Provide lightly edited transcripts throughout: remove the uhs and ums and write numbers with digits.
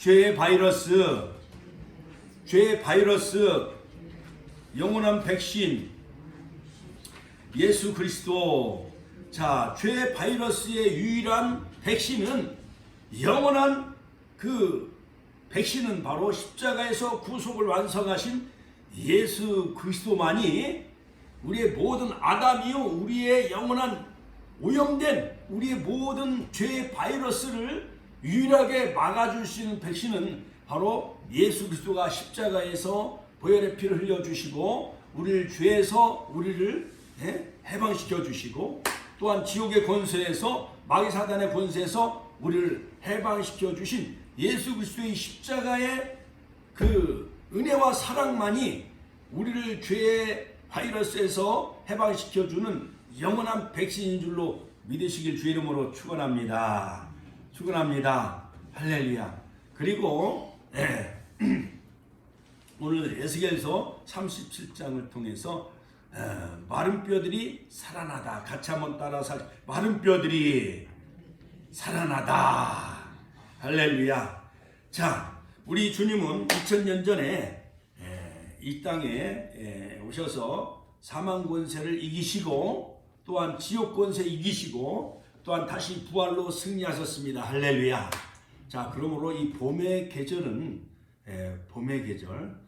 죄의 바이러스, 죄의 바이러스, 영원한 백신, 예수 그리스도. 자, 죄의 바이러스의 유일한 백신은, 영원한 그 백신은 바로 십자가에서 구속을 완성하신 예수 그리스도만이 우리의 모든 아담이요, 우리의 영원한 오염된 우리의 모든 죄의 바이러스를 유일하게 막아줄 수 있는 백신은 바로 예수 그리스도가 십자가에서 보혈의 피를 흘려주시고 우리를 죄에서 우리를 해방시켜 주시고, 또한 지옥의 권세에서, 마귀 사단의 권세에서 우리를 해방시켜 주신 예수 그리스도의 십자가의 그 은혜와 사랑만이 우리를 죄의 바이러스에서 해방시켜 주는 영원한 백신인 줄로 믿으시길 주의 이름으로 축원합니다. 축원합니다. 할렐루야. 그리고 오늘 에스겔서 37장을 통해서 마른 뼈들이 살아나다. 같이 한번 따라서, 마른 뼈들이 살아나다. 할렐루야. 자, 우리 주님은 2000년 전에 이 땅에 오셔서 사망 권세를 이기시고, 또한 지옥 권세 이기시고, 또한 다시 부활로 승리하셨습니다. 할렐루야. 자, 그러므로 이 봄의 계절은 봄의 계절은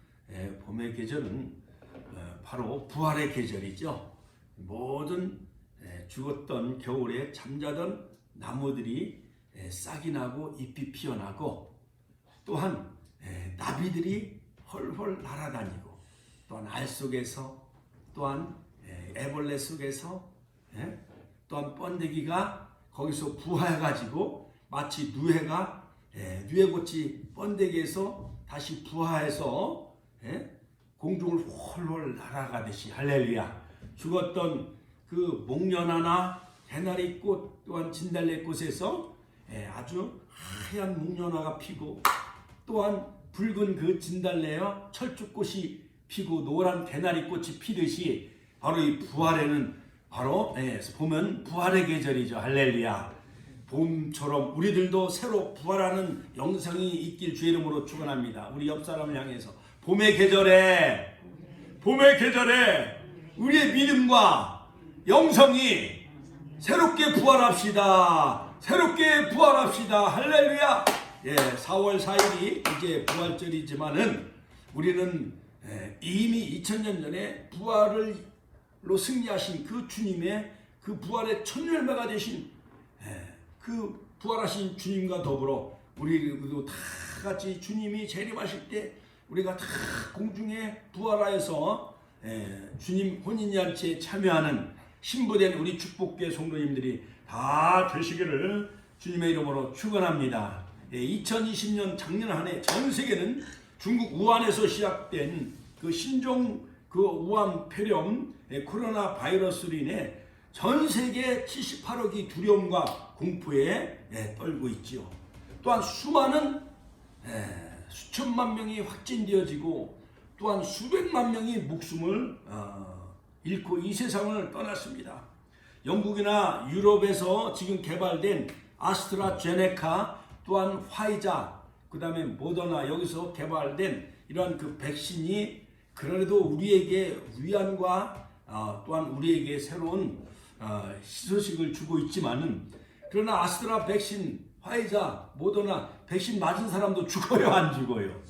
바로 부활의 계절이죠. 모든 죽었던 겨울에 잠자던 나무들이 싹이 나고 잎이 피어나고, 또한 나비들이 헐헐 날아다니고, 또한 알 속에서, 또한 애벌레 속에서, 또한 번데기가 거기서 부화해가지고 마치 누에꽃이 번데기에서 다시 부화해서 공중을 홀홀 날아가듯이, 할렐루야. 죽었던 그 목련화나 개나리꽃, 또한 진달래꽃에서 아주 하얀 목련화가 피고, 또한 붉은 그 진달래와 철쭉꽃이 피고 노란 개나리꽃이 피듯이, 바로 이 부활에는 바로 보면 부활의 계절이죠. 할렐루야. 봄처럼 우리들도 새로 부활하는 영상이 있길 주의 이름으로 축원합니다. 우리 옆 사람을 향해서 봄의 계절에 우리의 믿음과 영성이 새롭게 부활합시다. 새롭게 부활합시다. 할렐루야. 4월 4일이 이제 부활절이지만은 우리는 이미 2000년 전에 부활로 승리하신 그 주님의 그 부활의 첫열매가 되신 그 부활하신 주님과 더불어 우리도 다 같이 주님이 재림하실 때 우리가 다 공중에 부활하여서 주님 혼인잔치에 참여하는 신부된 우리 축복계 성도님들이 다 되시기를 주님의 이름으로 축원합니다. 2020년 작년 한 해 전 세계는 중국 우한에서 시작된 그 신종 그 우한 폐렴 코로나 바이러스로 인해 전 세계 78억이 두려움과 공포에 떨고 있지요. 또한 수많은 수천만 명이 확진되어지고, 또한 수백만 명이 목숨을 잃고 이 세상을 떠났습니다. 영국이나 유럽에서 지금 개발된 아스트라제네카, 또한 화이자, 그 다음에 모더나, 여기서 개발된 이러한 그 백신이 그래도 우리에게 위안과 또한 우리에게 새로운 희소식을 주고 있지만은, 그러나 아스트라 백신, 화이자, 모더나 백신 맞은 사람도 죽어요, 안 죽어요?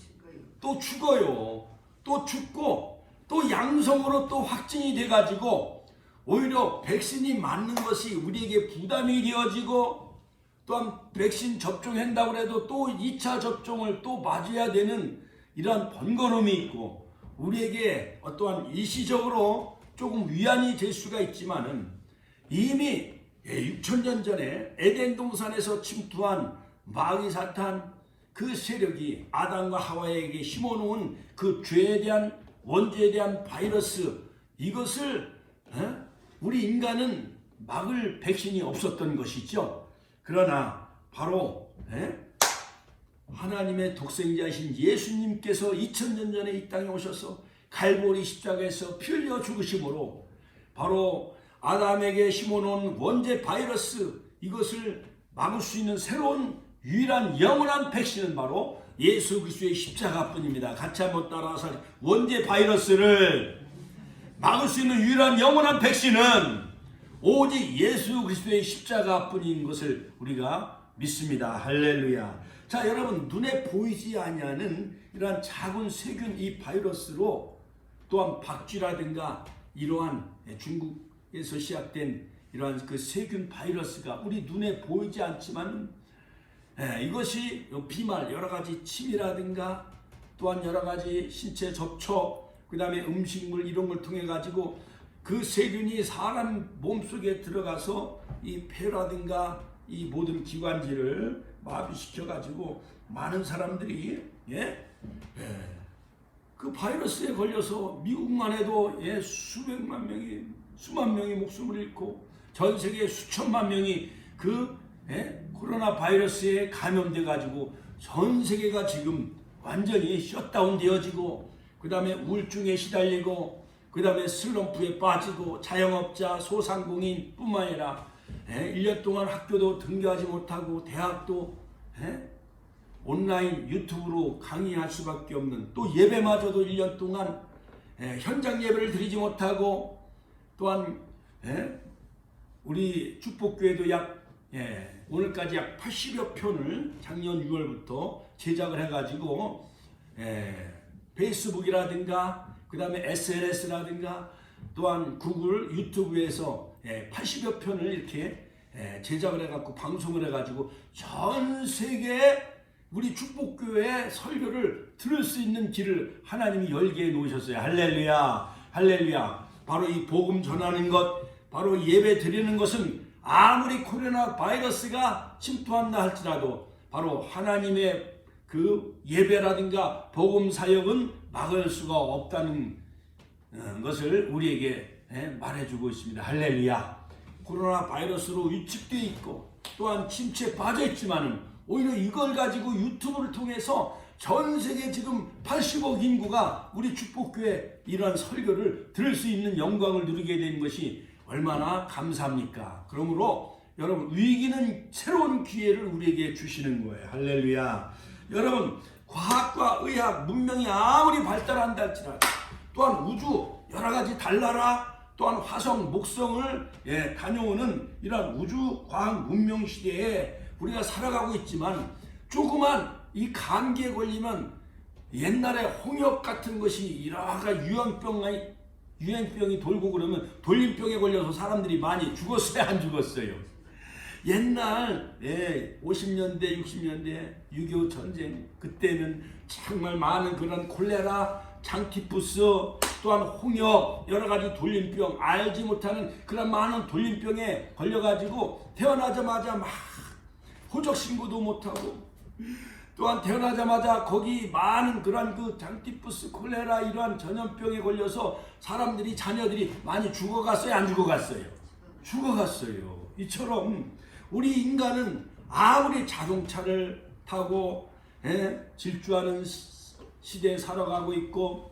또 죽어요. 또 죽고, 또 양성으로 또 확진이 돼가지고 오히려 백신이 맞는 것이 우리에게 부담이 되어지고, 또한 백신 접종한다고 해도 또 2차 접종을 또 맞아야 되는 이러한 번거로움이 있고, 우리에게 어떠한 일시적으로 조금 위안이 될 수가 있지만은, 이미 6000년 전에 에덴 동산에서 침투한 마귀 사탄 그 세력이 아담과 하와에게 심어놓은 그 죄에 대한, 원죄에 대한 바이러스, 이것을 우리 인간은 막을 백신이 없었던 것이죠. 그러나 바로 하나님의 독생자이신 예수님께서 2000년 전에 이 땅에 오셔서 갈보리 십자가에서 피 흘려 죽으심으로 바로 아담에게 심어놓은 원죄 바이러스, 이것을 막을 수 있는 새로운 유일한 영원한 백신은 바로 예수 그리스도의 십자가뿐입니다. 같이 한번 따라서 원죄 바이러스를 막을 수 있는 유일한 영원한 백신은 오직 예수 그리스도의 십자가뿐인 것을 우리가 믿습니다. 할렐루야. 자, 여러분, 눈에 보이지 아니하는 이러한 작은 세균 이 바이러스로 또한 박쥐라든가 이러한 중국에서 시작된 이러한 그 세균 바이러스가 우리 눈에 보이지 않지만 이것이 비말 여러 가지 침이라든가 또한 여러 가지 신체 접촉 그 다음에 음식물 이런 걸 통해 가지고 그 세균이 사람 몸속에 들어가서 이 폐라든가 이 모든 기관지를 마비시켜 가지고 많은 사람들이 그 바이러스에 걸려서 미국만 해도 수만 명이 목숨을 잃고 전 세계 수천만 명이 그 코로나 바이러스에 감염돼 가지고 전 세계가 지금 완전히 셧다운 되어지고 그 다음에 우울증에 시달리고 그 다음에 슬럼프에 빠지고 자영업자 소상공인 뿐만 아니라 1년 동안 학교도 등교하지 못하고 대학도 온라인 유튜브로 강의할 수밖에 없는 또 예배마저도 1년 동안 현장 예배를 드리지 못하고 또한 우리 축복교회도 오늘까지 약 80여 편을 작년 6월부터 제작을 해가지고 페이스북이라든가 그 다음에 SNS라든가 또한 구글 유튜브에서 80여 편을 이렇게 제작을 해갖고 방송을 해가지고 전 세계 우리 축복교회 설교를 들을 수 있는 길을 하나님이 열게 해 놓으셨어요. 할렐루야, 할렐루야. 바로 이 복음 전하는 것, 바로 예배 드리는 것은 아무리 코로나 바이러스가 침투한다 할지라도 바로 하나님의 그 예배라든가 복음 사역은 막을 수가 없다는 것을 우리에게 말해주고 있습니다. 할렐루야. 코로나 바이러스로 위축되어 있고 또한 침체에 빠져 있지만은 오히려 이걸 가지고 유튜브를 통해서 전 세계 지금 80억 인구가 우리 축복교회 이러한 설교를 들을 수 있는 영광을 누리게 된 것이 얼마나 감사합니까? 그러므로 여러분 위기는 새로운 기회를 우리에게 주시는 거예요. 할렐루야. 여러분 과학과 의학 문명이 아무리 발달한다 할지라도 또한 우주 여러 가지 달나라 또한 화성 목성을 다녀오는 이러한 우주 과학 문명 시대에 우리가 살아가고 있지만 조그만 이 감기에 걸리면 옛날에 홍역 같은 것이 여러 가지 유행병이 돌고 그러면 돌림병에 걸려서 사람들이 많이 죽었어요, 안 죽었어요? 옛날 50년대 60년대 6.25 전쟁 그때는 정말 많은 그런 콜레라 장티푸스 또한 홍역 여러 가지 돌림병 알지 못하는 그런 많은 돌림병에 걸려가지고 태어나자마자 막 호적 신고도 못하고 또한 태어나자마자 거기 많은 그런 그 장티푸스 콜레라 이러한 전염병에 걸려서 사람들이 자녀들이 많이 죽어갔어요, 안 죽어갔어요? 죽어갔어요. 이처럼 우리 인간은 아무리 자동차를 타고 질주하는 시대에 살아가고 있고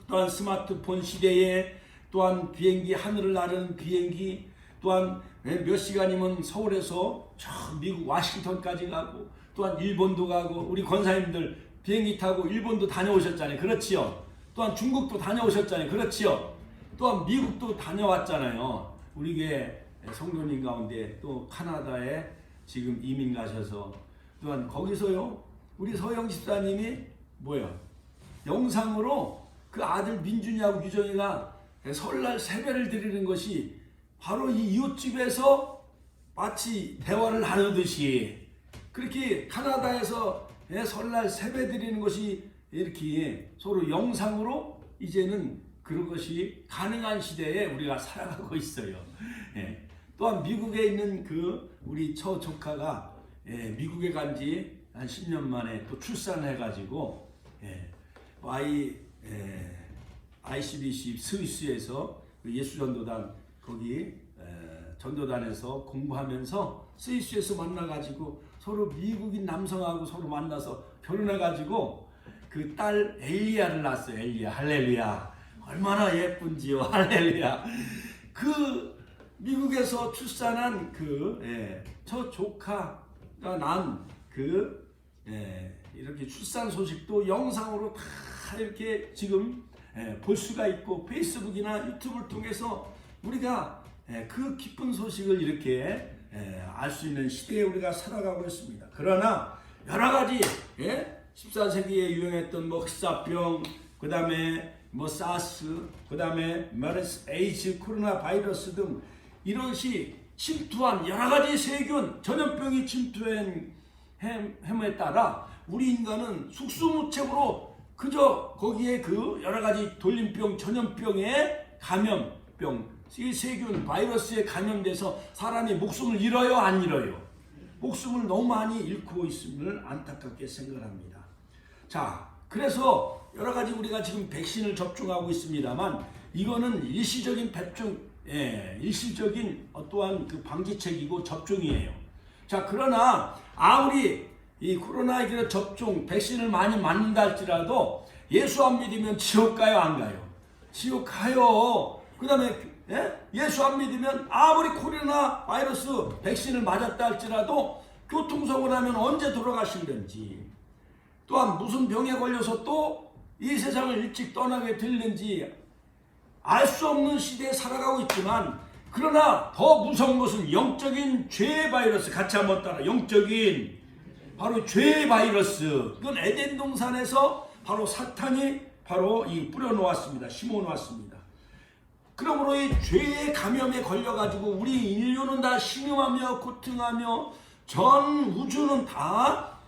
또한 스마트폰 시대에 또한 비행기 하늘을 나르는 비행기 또한 몇 시간이면 서울에서 저 미국 와싱턴까지 가고 또한 일본도 가고 우리 권사님들 비행기 타고 일본도 다녀오셨잖아요. 그렇지요. 또한 중국도 다녀오셨잖아요. 그렇지요. 또한 미국도 다녀왔잖아요. 우리 교회 성도님 가운데 또 카나다에 지금 이민 가셔서 또한 거기서요 우리 서영 집사님이 영상으로 그 아들 민준이하고 유정이가 설날 세배를 드리는 것이 바로 이 이웃집에서 마치 대화를 나누듯이 그렇게 카나다에서 설날 세배 드리는 것이 이렇게 서로 영상으로 이제는 그런 것이 가능한 시대에 우리가 살아가고 있어요. 또한 미국에 있는 그 우리 처조카가 미국에 간 지 한 10년 만에 또 출산을 해가지고 ICBC 스위스에서 예수전도단 거기 전도단에서 공부하면서 스위스에서 만나가지고 서로 미국인 남성하고 서로 만나서 결혼해가지고 그 딸 엘리야를 낳았어요. 엘리야. 할렐루야. 얼마나 예쁜지요. 할렐루야. 그 미국에서 출산한 그 저 조카가 난 그 이렇게 출산 소식도 영상으로 다 이렇게 지금 볼 수가 있고 페이스북이나 유튜브를 통해서 우리가 그 기쁜 소식을 이렇게 알 수 있는 시대에 우리가 살아가고 있습니다. 그러나 여러 가지 14세기에 유행했던 뭐 흑사병, 그 다음에 뭐 사스, 그 다음에 메르스, 에이즈, 코로나 바이러스 등 이것이 침투한 여러 가지 세균, 전염병이 침투한 햄에 따라 우리 인간은 속수무책으로 그저 거기에 그 여러 가지 돌림병, 전염병에 감염병, 이 세균, 바이러스에 감염돼서 사람이 목숨을 잃어요, 안 잃어요? 목숨을 너무 많이 잃고 있음을 안타깝게 생각합니다. 자, 그래서 여러 가지 우리가 지금 백신을 접종하고 있습니다만 이거는 일시적인 일시적인 어떠한 그 방지책이고 접종이에요. 자, 그러나 아무리 이 코로나19 접종, 백신을 많이 맞는다 할지라도 예수 안 믿으면 지옥 가요, 안 가요? 지옥 가요. 그 다음에 예수 안 믿으면 아무리 코로나 바이러스 백신을 맞았다 할지라도 교통사고를 하면 언제 돌아가시는지, 또한 무슨 병에 걸려서 또 이 세상을 일찍 떠나게 될는지 알 수 없는 시대에 살아가고 있지만, 그러나 더 무서운 것은 영적인 죄의 바이러스, 같이 한번 따라, 영적인 바로 죄의 바이러스. 이건 에덴 동산에서 바로 사탄이 바로 이 뿌려놓았습니다. 심어놓았습니다. 그러므로 이 죄의 감염에 걸려가지고 우리 인류는 다 신음하며 고통하며 전 우주는 다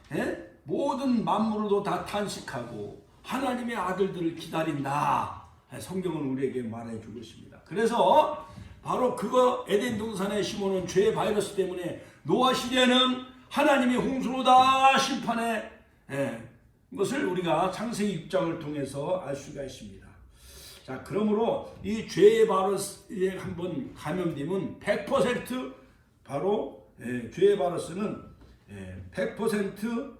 모든 만물도 다 탄식하고 하나님의 아들들을 기다린다. 성경은 우리에게 말해주고 있습니다. 그래서 바로 그거 에덴 동산에 심어놓은 죄의 바이러스 때문에 노아 시대는 하나님이 홍수로 다 심판해 것을 우리가 창세기 6장을 통해서 알 수가 있습니다. 자, 그러므로 이 죄의 바이러스에 한번 감염되면 100% 바로 죄의 바이러스는 100%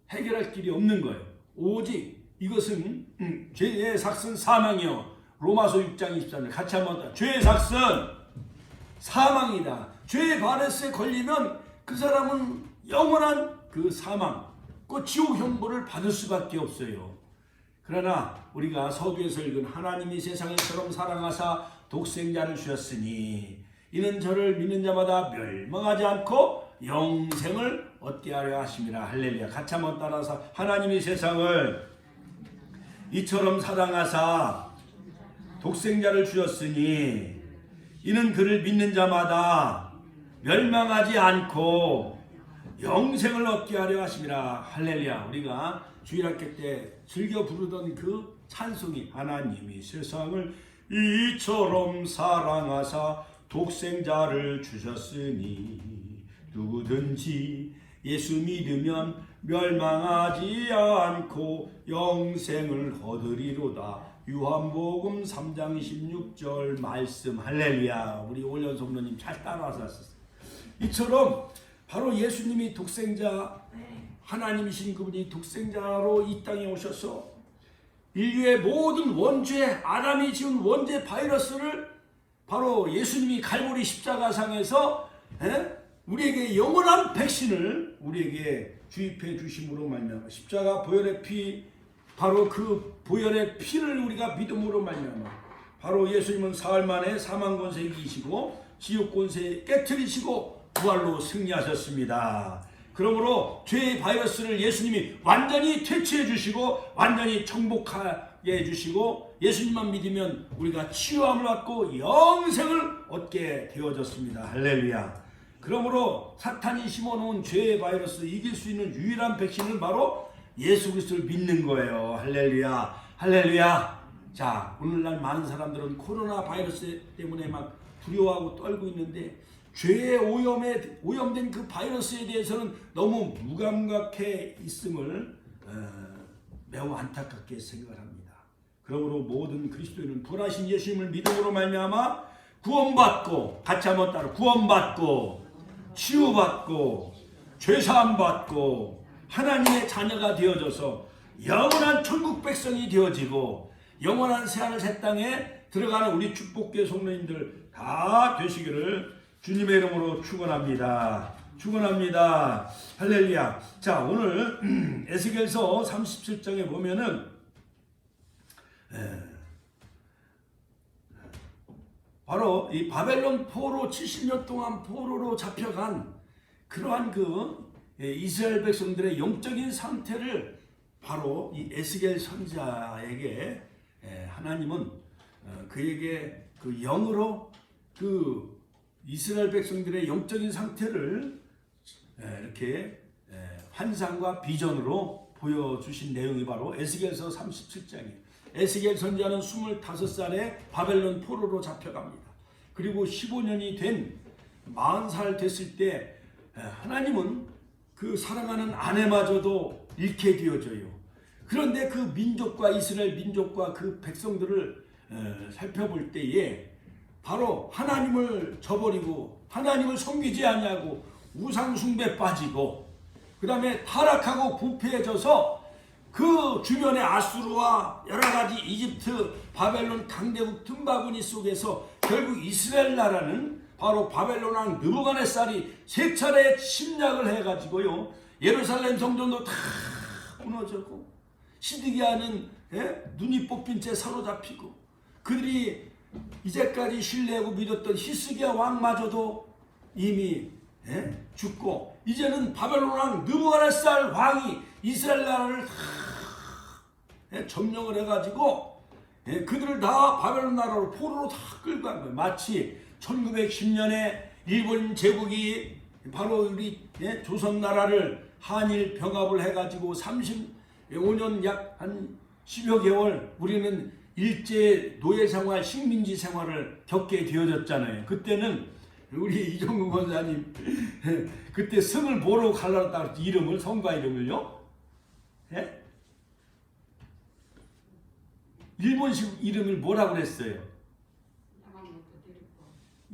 해결할 길이 없는 거예요. 오직 이것은 죄의 삭은 사망이요. 로마서 6장 24절 같이 한번 더. 죄의 삭은 사망이다. 죄의 바이러스에 걸리면 그 사람은 영원한 그 사망, 그 지옥 형벌을 받을 수밖에 없어요. 그러나 우리가 서두에서 읽은 하나님이 세상을 처럼 사랑하사 독생자를 주셨으니 이는 저를 믿는 자마다 멸망하지 않고 영생을 얻게 하려 하심이라. 할렐루야. 같이 한번 따라서 하나님이 세상을 이처럼 사랑하사 독생자를 주셨으니 이는 그를 믿는 자마다 멸망하지 않고 영생을 얻게 하려 하심이라. 할렐루야. 우리가 주일학교 때 즐겨 부르던 그 찬송이, 하나님이 세상을 이처럼 사랑하사 독생자를 주셨으니 누구든지 예수 믿으면 멸망하지 않고 영생을 얻으리로다. 요한복음 3장 16절 말씀. 할렐루야. 우리 올연 성도님 잘 따라서 하셨어요. 이처럼 바로 예수님이 독생자, 하나님이신 그분이 독생자로 이 땅에 오셔서 인류의 모든 원죄, 아담이 지은 원죄 바이러스를 바로 예수님이 갈보리 십자가상에서 우리에게 영원한 백신을 우리에게 주입해 주심으로 말미암아 십자가 보혈의 피, 바로 그 보혈의 피를 우리가 믿음으로 말미암아 바로 예수님은 사흘 만에 사망 권세 이기시고 지옥 권세 깨트리시고 부활로 승리하셨습니다. 그러므로 죄의 바이러스를 예수님이 완전히 퇴치해 주시고 완전히 정복하게 해주시고 예수님만 믿으면 우리가 치유함을 받고 영생을 얻게 되어졌습니다. 할렐루야. 그러므로 사탄이 심어놓은 죄의 바이러스 이길 수 있는 유일한 백신은 바로 예수 그리스도를 믿는 거예요. 할렐루야. 할렐루야. 자, 오늘날 많은 사람들은 코로나 바이러스 때문에 막 두려워하고 떨고 있는데 죄에 오염된 그 바이러스에 대해서는 너무 무감각해 있음을 매우 안타깝게 생각합니다. 그러므로 모든 그리스도인은 부활하신 예수님을 믿음으로 말미암아 구원받고, 같이 한번 따라, 구원받고 치유받고 죄사함 받고 하나님의 자녀가 되어져서 영원한 천국 백성이 되어지고 영원한 새하늘 새 땅에 들어가는 우리 축복교회 성도님들 다 되시기를 주님의 이름으로 축원합니다. 축원합니다. 할렐루야. 자, 오늘 에스겔서 37장에 보면은 바로 이 바벨론 포로 70년 동안 포로로 잡혀간 그러한 그 이스라엘 백성들의 영적인 상태를 바로 이 에스겔 선지자에게 하나님은 그에게 그 영으로 그 이스라엘 백성들의 영적인 상태를 이렇게 환상과 비전으로 보여주신 내용이 바로 에스겔서 37장이에요. 에스겔 선지자는 25살에 바벨론 포로로 잡혀갑니다. 그리고 15년이 된 40살 됐을 때 하나님은 그 사랑하는 아내마저도 잃게 되어져요. 그런데 그 민족과 이스라엘 민족과 그 백성들을 살펴볼 때에 바로 하나님을 저버리고 하나님을 섬기지 아니하고 우상 숭배에 빠지고 그 다음에 타락하고 부패해져서 그 주변의 아수르와 여러가지 이집트 바벨론 강대국 틈바구니 속에서 결국 이스라엘 나라는 바로 바벨론 왕 느부갓네살이 3차례 침략을 해가지고요 예루살렘 성전도 다 무너졌고 시드기야는 눈이 뽑힌 채 사로잡히고 그들이 이제까지 신뢰하고 믿었던 히스기야 왕마저도 이미 죽고 이제는 바벨론 왕 느부갓네살 왕이 이스라엘 나라를 다 점령을 해가지고 그들을 다 바벨론 나라로 포로로 다 끌고 간 거예요. 마치 1910년에 일본 제국이 바로 우리 조선 나라를 한일 병합을 해가지고 35년 약 한 10여 개월 우리는 일제 노예 생활, 식민지 생활을 겪게 되어졌잖아요. 그때는 우리 이종근 권사님 그때 성을 뭐로 갈라놨다 그랬지? 이름을 성과 이름을요? 예? 일본식 이름을 뭐라고 그랬어요?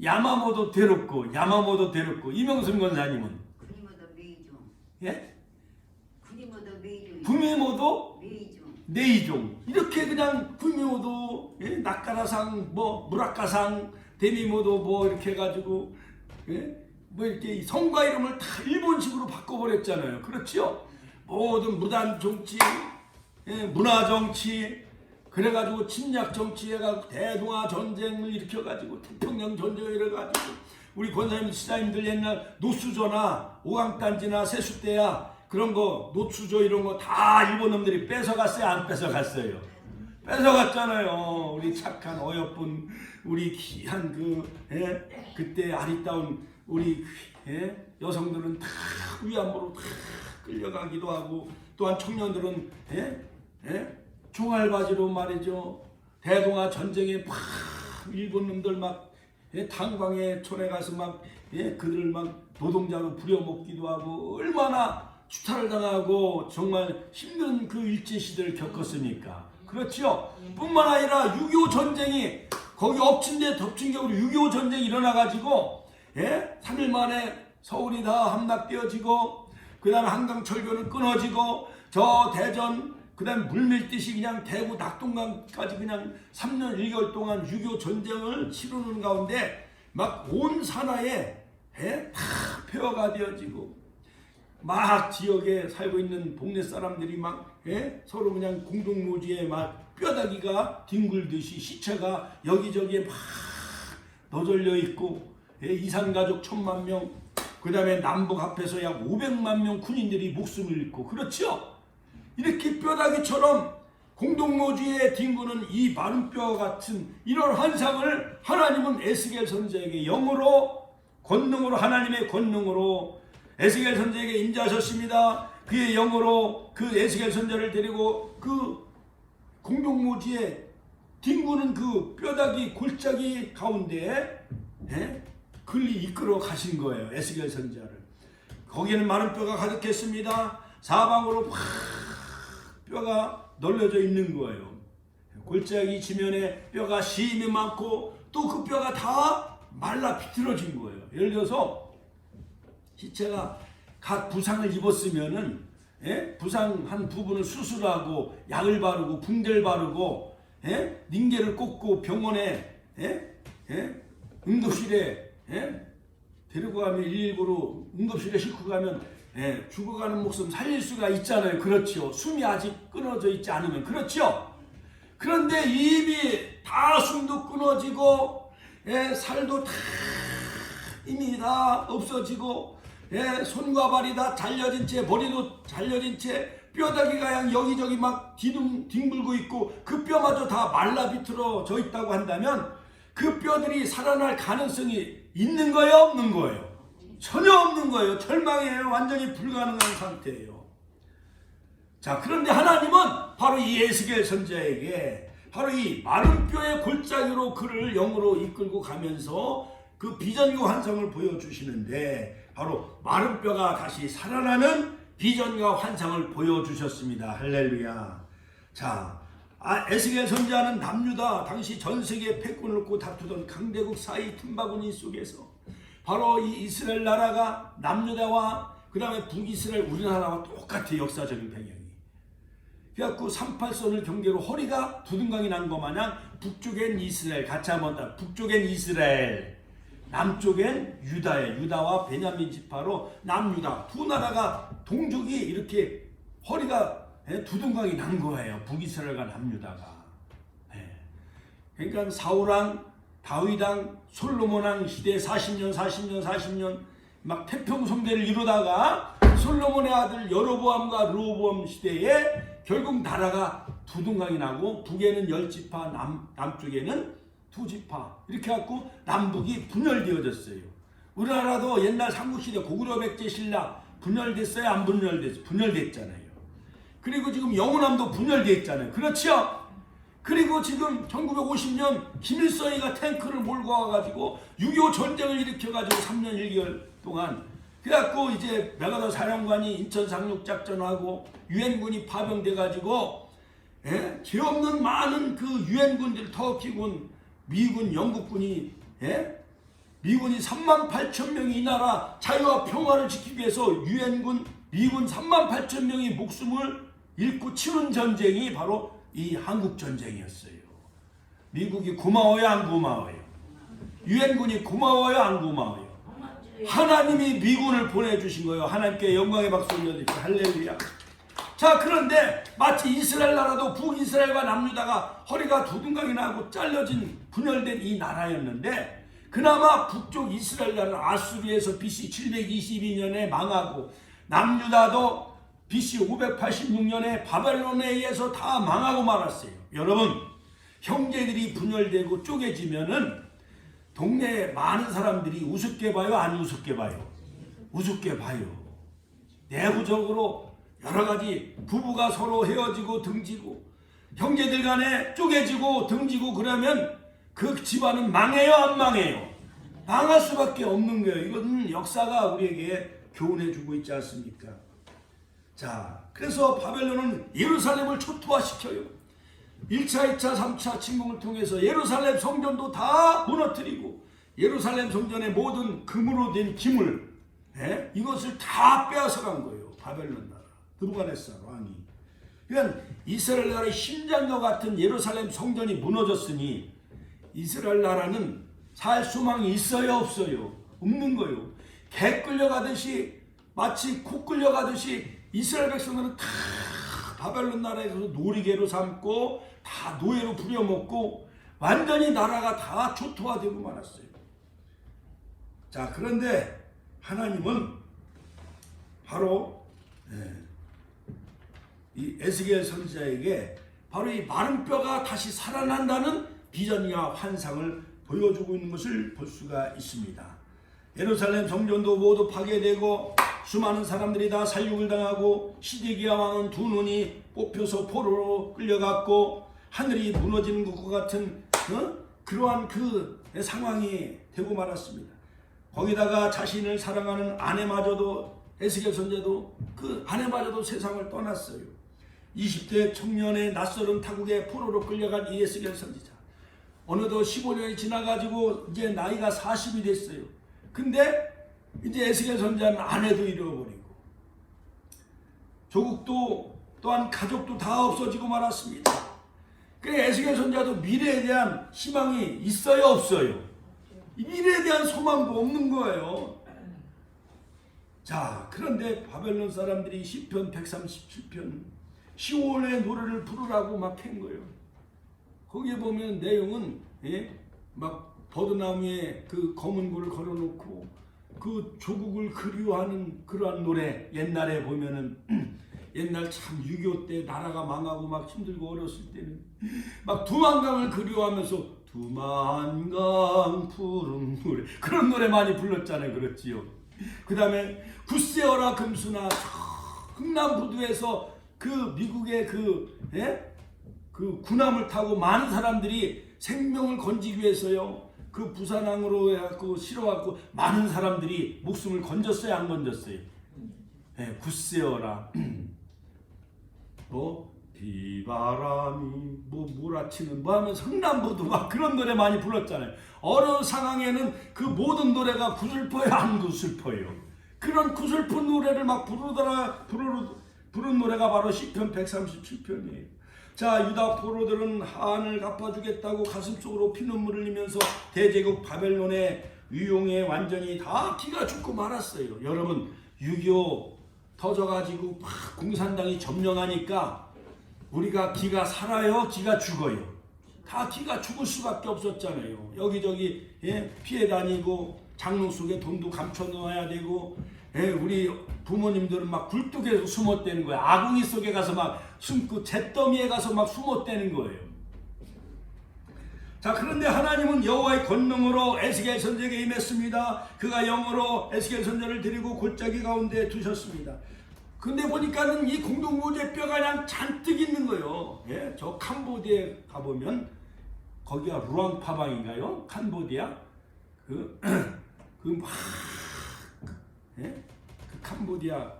야마모토 데롭고 이명순 권사님은 예? 구미모도 네이종 이렇게 그냥 구미모도 낙가라상 뭐 무라카상 데미모도 뭐 이렇게 해가지고 뭐 이렇게 성과 이름을 다 일본식으로 바꿔버렸잖아요. 그렇죠? 모든 무단 정치, 문화 정치 그래가지고 침략 정치해가지고 대동아 전쟁을 일으켜가지고 태평양 전쟁을 일어가지고 우리 권사님 시장님들 옛날 노수조나 오강단지나 세숫대야 그런 거 노수조 이런 거 다 일본 놈들이 뺏어갔어요? 안 뺏어갔어요? 뺏어갔잖아요. 우리 착한 어여쁜 우리 귀한 그때 아리따운 우리 여성들은 다 위안부로 다 끌려가기도 하고 또한 청년들은 총알바지로 말이죠. 대동아 전쟁에 막 일본 놈들 막 탄광에 촌에 가서 막 그들을 막 노동자로 부려먹기도 하고 얼마나 추탈을 당하고 정말 힘든 그 일제시대를 겪었으니까. 그렇죠? 뿐만 아니라 6.25 전쟁이 거기 엎친 데 덮친 격으로 6.25 전쟁이 일어나가지고 3일 만에 서울이 다 함락되어지고 그 다음에 한강철교는 끊어지고 저 대전 그 다음에 물밀듯이 그냥 대구 낙동강까지 그냥 3년 1개월 동안 6.25 전쟁을 치르는 가운데 막 온 산하에 다 폐허가 되어지고 막 지역에 살고 있는 동네 사람들이 막 서로 그냥 공동묘지에 막 뼈다귀가 뒹굴듯이 시체가 여기저기에 막 너절려 있고 이산가족 1000만 명 그 다음에 남북 합해서 약 500만 명 군인들이 목숨을 잃고 그렇죠? 이렇게 뼈다귀처럼 공동묘지에 뒹구는 이 마른 뼈 같은 이런 환상을 하나님은 에스겔 선지자에게 영으로 권능으로 하나님의 권능으로 에스겔 선지자에게 임재하셨습니다. 그의 영으로 그 에스겔 선지자를 데리고 그 공동묘지에 뒹구는 그 뼈다귀 골짜기 가운데 글리 이끌어 가신 거예요. 에스겔 선지자를. 거기에는 많은 뼈가 가득했습니다. 사방으로 팍 뼈가 널려져 있는 거예요. 골짜기 지면에 뼈가 심이 많고 또 그 뼈가 다 말라 비틀어진 거예요. 예를 들어서 시체가 각 부상을 입었으면은 부상한 부분을 수술하고 약을 바르고 붕대를 바르고 닝게를 꽂고 병원에 응급실에 데리고 가면 119로 응급실에 싣고 가면 죽어가는 목숨 살릴 수가 있잖아요. 그렇죠. 숨이 아직 끊어져 있지 않으면. 그렇죠. 그런데 입이 다 숨도 끊어지고 살도 다 이미 다 없어지고 손과 발이 다 잘려진 채 머리도 잘려진 채 뼈다귀가 그냥 여기저기 막 뒹굴고 있고 그 뼈마저 다 말라 비틀어져 있다고 한다면 그 뼈들이 살아날 가능성이 있는 거예요? 없는 거예요? 전혀 없는 거예요. 절망이에요. 완전히 불가능한 상태예요. 자, 그런데 하나님은 바로 이 에스겔 선지자에게 바로 이 마른 뼈의 골짜기로 그를 영으로 이끌고 가면서 그 비전과 환상을 보여주시는데 바로 마른 뼈가 다시 살아나는 비전과 환상을 보여주셨습니다. 할렐루야. 자, 에스겔 선지자는 남유다 당시 전 세계 패권을 놓고 다투던 강대국 사이 틈바구니 속에서 바로 이 이스라엘 나라가 남유다와 그 다음에 북이스라엘 우리나라와 똑같아. 역사적인 배경이. 그래갖고 38선을 경계로 허리가 두둥강이 난 것 마냥 북쪽엔 이스라엘, 같이 한번 북쪽엔 이스라엘, 남쪽엔 유다에 유다와 베냐민 지파로 남유다 두 나라가 동족이 이렇게 허리가 두둥강이 난 거예요. 북이스라엘과 남유다가. 그러니까 사울왕, 다윗왕, 솔로몬왕 시대 40년 막 태평성대를 이루다가 솔로몬의 아들 여로보암과 르호보암 시대에 결국 나라가 두둥강이 나고 북에는 10지파, 남쪽에는 2지파 이렇게 해갖고 남북이 분열되어졌어요. 우리나라도 옛날 삼국시대 고구려 백제 신라 분열됐어요? 안 분열됐어요? 분열됐잖아요. 그리고 지금 영호남도 분열됐잖아요. 그렇죠? 그리고 지금 1950년 김일성이가 탱크를 몰고 와가지고 6.25 전쟁을 일으켜가지고 3년 1개월 동안 그래갖고 이제 메가더 사령관이 인천 상륙작전하고 유엔군이 파병돼가지고 죄 없는 많은 그 유엔군들 터키군, 미군, 영국군이 미군이 38,000명이 이 나라 자유와 평화를 지키기 위해서 유엔군, 미군 38,000명이 목숨을 잃고 치른 전쟁이 바로 이 한국전쟁이었어요. 미국이 고마워요? 안 고마워요? 유엔군이 고마워요? 안 고마워요? 하나님이 미군을 보내주신 거예요. 하나님께 영광의 박수 올려드립니다. 할렐루야. 자, 그런데 마치 이스라엘 나라도 북이스라엘과 남유다가 허리가 두둥강이 나고 잘려진 분열된 이 나라였는데 그나마 북쪽 이스라엘 나라는 아수르에서 BC 722년에 망하고 남유다도 BC 586년에 바벨론에 의해서 다 망하고 말았어요. 여러분, 형제들이 분열되고 쪼개지면은 동네에 많은 사람들이 우습게 봐요? 안 우습게 봐요? 우습게 봐요. 내부적으로 여러 가지 부부가 서로 헤어지고 등지고 형제들 간에 쪼개지고 등지고 그러면 그 집안은 망해요? 안 망해요? 망할 수밖에 없는 거예요. 이건 역사가 우리에게 교훈해주고 있지 않습니까? 자, 그래서 바벨론은 예루살렘을 초토화시켜요. 1차, 2차, 3차 침공을 통해서 예루살렘 성전도 다 무너뜨리고 예루살렘 성전의 모든 금으로 된 기물 이것을 다 빼앗아간 거예요. 바벨론 나라 느부갓네살 왕이. 그러니까 이스라엘 나라의 심장과 같은 예루살렘 성전이 무너졌으니 이스라엘 나라는 살 소망이 있어요? 없어요? 없는 거예요. 개 끌려가듯이 마치 코 끌려가듯이 이스라엘 백성들은 다 바벨론 나라에서 놀이개로 삼고 다 노예로 부려먹고 완전히 나라가 다 초토화되고 말았어요. 자, 그런데 하나님은 바로 이 에스겔 선지자에게 바로 이 마른 뼈가 다시 살아난다는 비전과 환상을 보여주고 있는 것을 볼 수가 있습니다. 예루살렘 성전도 모두 파괴되고 수많은 사람들이 다 살육을 당하고 시드기야 왕은 두 눈이 뽑혀서 포로로 끌려갔고 하늘이 무너지는 것과 같은 그러한 그 상황이 되고 말았습니다. 거기다가 자신을 사랑하는 아내마저도 에스겔 선지자도 그 아내마저도 세상을 떠났어요. 20대 청년의 낯설은 타국에 포로로 끌려간 이 에스겔 선지자. 어느덧 15년이 지나가지고 이제 나이가 40이 됐어요. 근데 이제 에스겔 선지자는 아내도 잃어버리고 조국도 또한 가족도 다 없어지고 말았습니다. 그래 에스겔 선지자도 미래에 대한 희망이 있어요? 없어요? 이 미래에 대한 소망도 없는 거예요. 자, 그런데 바벨론 사람들이 시편 137편 시온의 노래를 부르라고 막 한 거예요. 거기에 보면 내용은 막 버드나무에 그 검은 굴을 걸어놓고 그 조국을 그리워하는 그러한 노래. 옛날에 보면은 옛날 참 6.25 때 나라가 망하고 막 힘들고 어렸을 때는 막 두만강을 그리워하면서 두만강 푸른 노래 그런 노래 많이 불렀잖아요. 그렇지요. 그 다음에 굳세어라 금수나 흥남부두에서 그 미국의 그 군함을 타고 많은 사람들이 생명을 건지기 위해서요. 그 부산항으로 해갖고 실어갖고 많은 사람들이 목숨을 건졌어요, 안 건졌어요? 굳세어라. 뭐 비바람이 뭐 몰아치는 뭐 하면서 흥남부두 막 그런 노래 많이 불렀잖아요. 어느 상황에는 그 모든 노래가 구슬퍼요, 안 구슬퍼요? 그런 구슬픈 노래를 막 부른 노래가 바로 시편 137편이에요. 자, 유다 포로들은 한을 갚아주겠다고 가슴속으로 피눈물을 흘리면서 대제국 바벨론의 위용에 완전히 다 기가 죽고 말았어요. 여러분 6.25 터져가지고 막 공산당이 점령하니까 우리가 기가 살아요, 기가 죽어요? 다 기가 죽을 수밖에 없었잖아요. 여기저기 피해 다니고 장롱 속에 돈도 감춰 넣어야 되고 우리 부모님들은 막 굴뚝에 숨었다는 거예요. 아궁이 속에 가서 막 숨고 잿더미에 가서 막 숨었다는 거예요. 자, 그런데 하나님은 여호와의 권능으로 에스겔 선지자에게 임했습니다. 그가 영으로 에스겔 선지자를 데리고 골짜기 가운데 두셨습니다. 근데 보니까는 이 공동묘지의 뼈가 그냥 잔뜩 있는 거예요. 저 캄보디아에 가보면 거기가 루앙파방인가요? 캄보디아? 그 캄보디아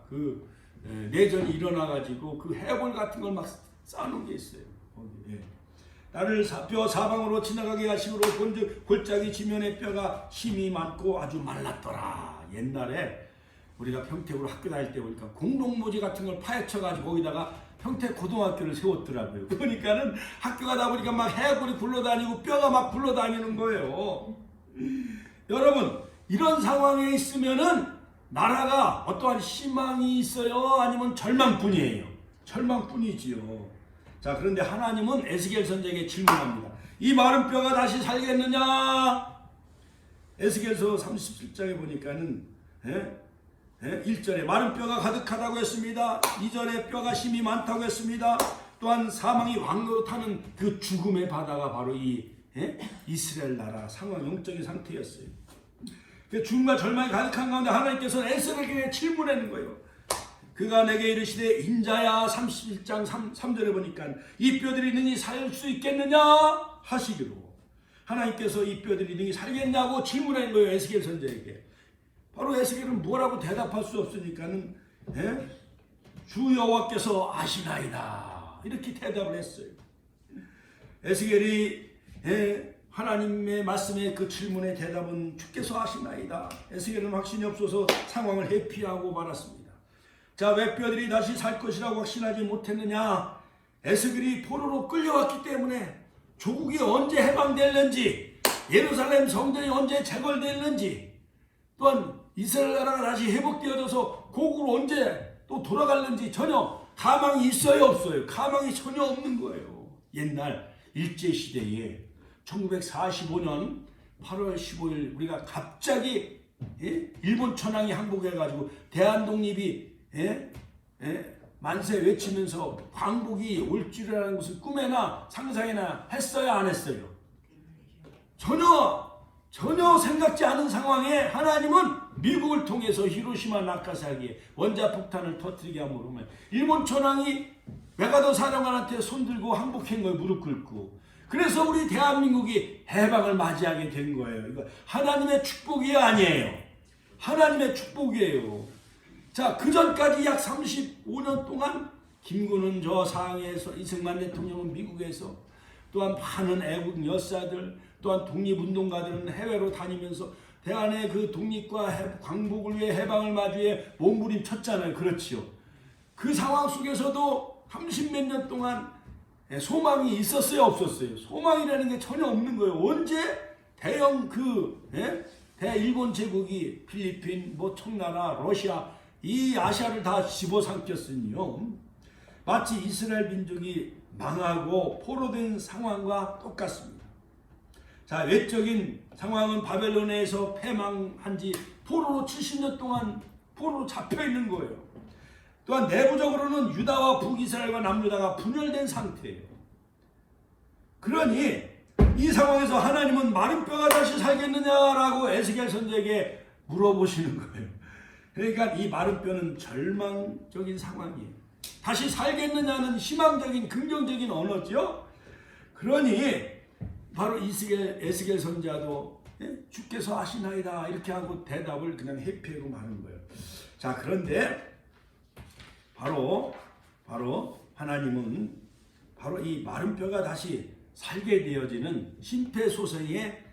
내전이 일어나가지고 그 해골 같은 걸 막 쌓아놓은 게 있어요. 나를 뼈 사방으로 지나가게 하심으로 본즉 골짜기 지면의 뼈가 힘이 많고 아주 말랐더라. 옛날에 우리가 평택으로 학교 다닐 때 보니까 공동묘지 같은 걸 파헤쳐가지고 거기다가 평택 고등학교를 세웠더라고요. 그러니까는 학교 가다 보니까 막 해골이 굴러다니고 뼈가 막 굴러다니는 거예요. 여러분, 이런 상황에 있으면은 나라가 어떠한 희망이 있어요? 아니면 절망뿐이에요? 절망뿐이지요. 자, 그런데 하나님은 에스겔 선지자에게 질문합니다. 이 마른 뼈가 다시 살겠느냐? 에스겔서 37장에 보니까는 1절에 마른 뼈가 가득하다고 했습니다. 2절에 뼈가 힘이 많다고 했습니다. 또한 사망이 왕노릇하는 그 죽음의 바다가 바로 이 이스라엘 나라 상황, 영적인 상태였어요. 죽음과 절망이 가득한 가운데 하나님께서는 에스겔에게 질문하는 거예요. 그가 내게 이르시되 인자야 31장 3절에 보니까 이 뼈들이 능히 살 수 있겠느냐 하시기로 하나님께서 이 뼈들이 능히 살겠냐고 질문한 거예요. 에스겔 선지자에게. 바로 에스겔은 뭐라고 대답할 수 없으니까는 주 여호와께서 아시나이다 이렇게 대답을 했어요. 에스겔이 하나님의 말씀에 그 질문의 대답은 주께서 아시나이다. 에스겔은 확신이 없어서 상황을 회피하고 말았습니다. 자, 왜 뼈들이 다시 살 것이라고 확신하지 못했느냐? 에스겔이 포로로 끌려왔기 때문에 조국이 언제 해방될는지, 예루살렘 성전이 언제 재건될는지, 또한 이스라엘 나라가 다시 회복되어져서 고국으로 언제 또 돌아갈는지 전혀 가망이 있어요, 없어요? 가망이 전혀 없는 거예요. 옛날 일제시대에 1945년 8월 15일 우리가 갑자기 일본 천황이 항복해가지고 대한독립이 만세 외치면서 광복이 올 줄이라는 것을 꿈에나 상상이나 했어요, 안 했어요? 전혀 생각지 않은 상황에 하나님은 미국을 통해서 히로시마 나카사키에 원자폭탄을 터뜨리게 함으로 일본 천황이 메가더 사령관한테 손들고 항복한 거예요. 무릎 꿇고. 그래서 우리 대한민국이 해방을 맞이하게 된 거예요. 이거 하나님의 축복이 아니에요. 하나님의 축복이에요. 자, 그 전까지 약 35년 동안 김구는 저 상해에서, 이승만 대통령은 미국에서, 또한 많은 애국 여사들, 또한 독립운동가들은 해외로 다니면서 대한의 그 독립과 광복을 위해 해방을 마주해 몸부림쳤잖아요. 그렇지요. 그 상황 속에서도 30몇 년 동안 소망이 있었어요, 없었어요? 소망이라는 게 전혀 없는 거예요. 언제 대형 대일본 제국이 필리핀, 뭐 청나라, 러시아 이 아시아를 다 집어삼켰으니요. 마치 이스라엘 민족이 망하고 포로된 상황과 똑같습니다. 자, 외적인 상황은 바벨론에서 패망한 지 포로로 70년 동안 포로로 잡혀 있는 거예요. 또한 내부적으로는 유다와 북이스라엘과 남유다가 분열된 상태예요. 그러니 이 상황에서 하나님은 마른 뼈가 다시 살겠느냐라고 에스겔 선지자에게 물어보시는 거예요. 그러니까 이 마른 뼈는 절망적인 상황이에요. 다시 살겠느냐는 희망적인 긍정적인 언어죠. 그러니 바로 에스겔 선지자도 주께서 아시나이다 이렇게 하고 대답을 그냥 회피하고 마는 거예요. 자, 그런데 바로 하나님은 바로 이 마른 뼈가 다시 살게 되어지는 심폐소생의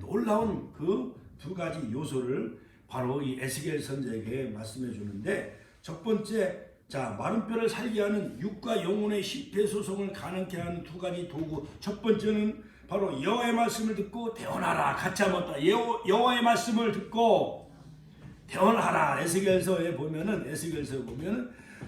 놀라운 그 두 가지 요소를 바로 이 에스겔 선지자에게 말씀해 주는데, 첫 번째, 자, 마른 뼈를 살게 하는 육과 영혼의 심폐소생을 가능케 하는 두 가지 도구. 첫 번째는 바로 여호와의 말씀을 듣고 대언하라. 같이 한번 더. 여호와의 말씀을 듣고 대언하라. 에스겔서에 보면은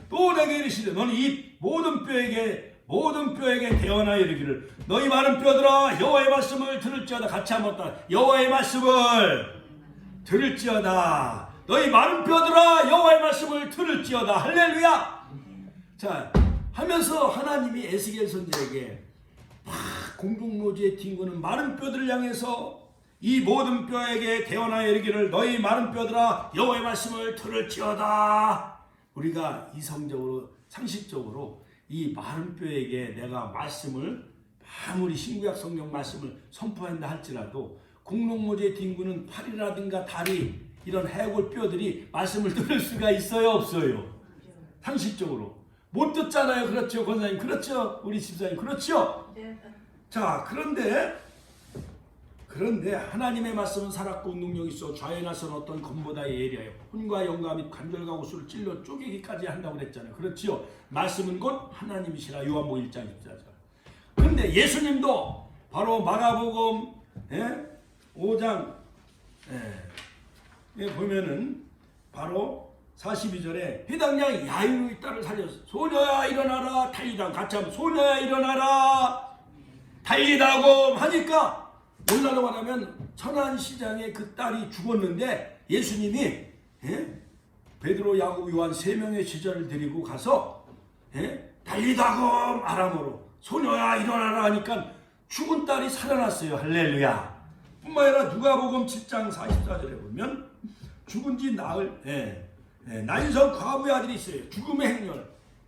또 내게 이르시되 너는 이 모든 뼈에게 대언하여 이르기를 너희 마른 뼈들아 여호와의 말씀을 들을지어다. 같이 한번 더. 여호와의 말씀을 들을지어다. 너희 마른 뼈들아 여호와의 말씀을 들을지어다. 할렐루야. 자, 하면서 하나님이 에스겔 선지자에게 공중노지에 뒹구는 마른 뼈들을 향해서 이 모든 뼈에게 대언하여 이르기를 너희 마른 뼈들아 여호와의 말씀을 들을지어다. 우리가 이성적으로 상식적으로 이 마른 뼈에게 내가 말씀을 아무리 신구약 성경 말씀을 선포한다 할지라도 공룡모지에 뒹구는 팔이라든가 다리 이런 해골 뼈들이 말씀을 들을 수가 있어요 없어요? 상식적으로 못 듣잖아요. 그렇죠 권사님? 그렇죠 우리 집사님? 그렇죠? 자, 그런데 하나님의 말씀은 살았고 능력이 있어 좌에 나선 어떤 검보다 예리하여 혼과 영과 및 관절과 우수를 찔러 쪼개기까지 한다고 그랬잖아요. 그렇지요? 말씀은 곧 하나님이시라. 요한복음 1장 14절. 그런데 예수님도 바로 마가복음 5장 보면은 바로 42절에 해당장 야이로의 딸을 살렸어. 소녀야 일어나라 달리다. 같이 하면 소녀야 일어나라 달리다고 하니까 뭐라고 하냐면 천안시장에 그 딸이 죽었는데 예수님이 베드로, 야고보, 요한 세 명의 제자를 데리고 가서 달리다고 아람어로 소녀야 일어나라 하니까 죽은 딸이 살아났어요. 할렐루야. 뿐만 아니라 누가복음 7장 44절에 보면 죽은 지 나흘 나인성 과부의 아들이 있어요. 죽음의